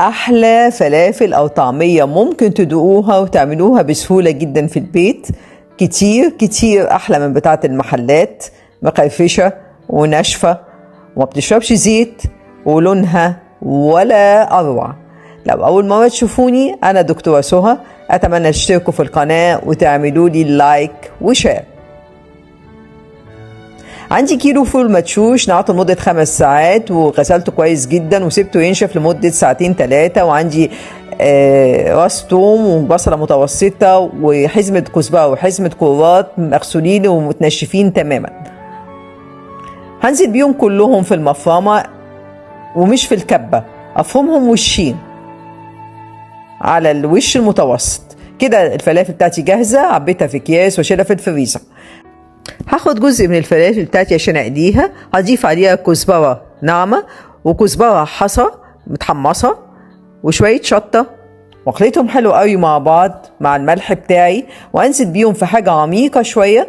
أحلى فلافل أو طعمية ممكن تدوقوها وتعملوها بسهولة جدا في البيت، كتير كتير أحلى من بتاعة المحلات، مقرفشة وناشفة وما بتشربش زيت ولونها ولا أروع. لو أول مرة تشوفوني أنا دكتورة سهى، أتمنى تشتركوا في القناة وتعملوا لي لايك وشير. عندي كيلو فول مدشوش نقعته لمدة 5 ساعات وغسلته كويس جدا وسبته ينشف لمدة 2 3 وعندي راس توم وبصلة متوسطة وحزمة كزبرة وحزمة كرات مغسولين ومتنشفين تماما. هنزل بيهم كلهم في المفرمة ومش في الكبة، أفرمهم وشين على الوش المتوسط كده. الفلافل بتاعتي جاهزة، عبيتها في أكياس وشيلها في الفريزر. هاخد جزء من الفلافل بتاعتي عشان اقليها، هضيف عليها كزبرة ناعمة وكزبرة حصى متحمصة وشوية شطة واخلطهم حلو قوي مع بعض مع الملح بتاعي، وانزل بيهم في حاجة عميقة شوية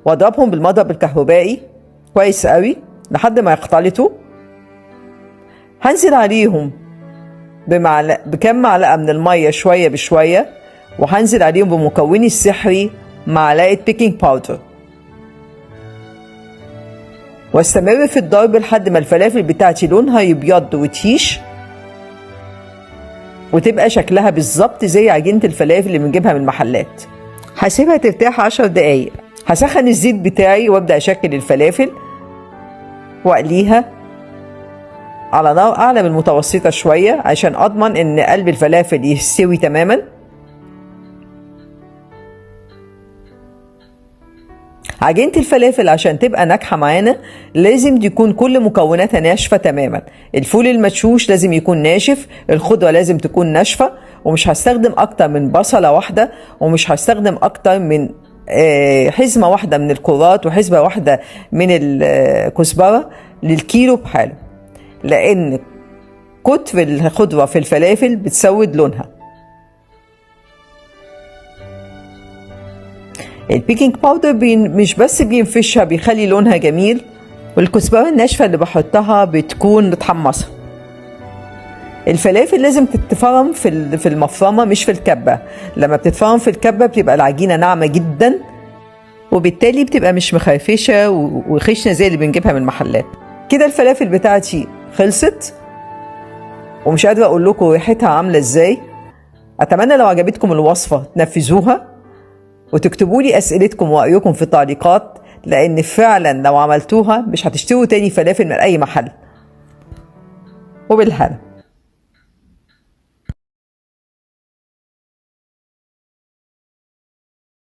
واضربهم بالمضرب الكهربائي كويس قوي لحد ما يختلطوا. هنزل عليهم بكم معلقة من المية شوية بشوية، وهنزل عليهم بمكوني السحري معلقة بيكنج باودر، واستمر في الضرب لحد ما الفلافل بتاعتي لونها يبيض وتهيش وتبقى شكلها بالظبط زي عجينة الفلافل اللي بنجيبها من المحلات. هسيبها ترتاح 10 دقايق. هسخن الزيت بتاعي وابدأ اشكل الفلافل واقليها على نار اعلى من المتوسطة شوية عشان اضمن ان قلب الفلافل يستوي تماما. عجينة الفلافل عشان تبقى ناجحة معانا لازم تكون كل مكوناتها ناشفة تماما. الفول المدشوش لازم يكون ناشف، الخضرة لازم تكون ناشفة، ومش هستخدم اكتر من بصلة واحدة، ومش هستخدم اكتر من حزمة واحدة من الكرات وحزمة واحدة من الكزبرة للكيلو بحاله، لان كتر الخضرة في الفلافل بتسود لونها. البيكنج باودر مش بس بينفشها، بيخلي لونها جميل، والكزبرة الناشفة اللي بحطها بتكون متحمصة. الفلافل لازم تتفرم في المفرمة مش في الكبة. لما بتتفرم في الكبة بتبقى العجينة ناعمة جدا وبالتالي بتبقى مش مخرفشة وخشنة زي اللي بنجيبها من المحلات. كده الفلافل بتاعتي خلصت ومش قادرة اقول لكم ريحتها عاملة ازاي. اتمنى لو عجبتكم الوصفة تنفذوها وتكتبوا لي أسئلتكم ورأيكم في التعليقات، لأن فعلا لو عملتوها مش هتشتروا تاني فلافل من أي محل. وبالهنا.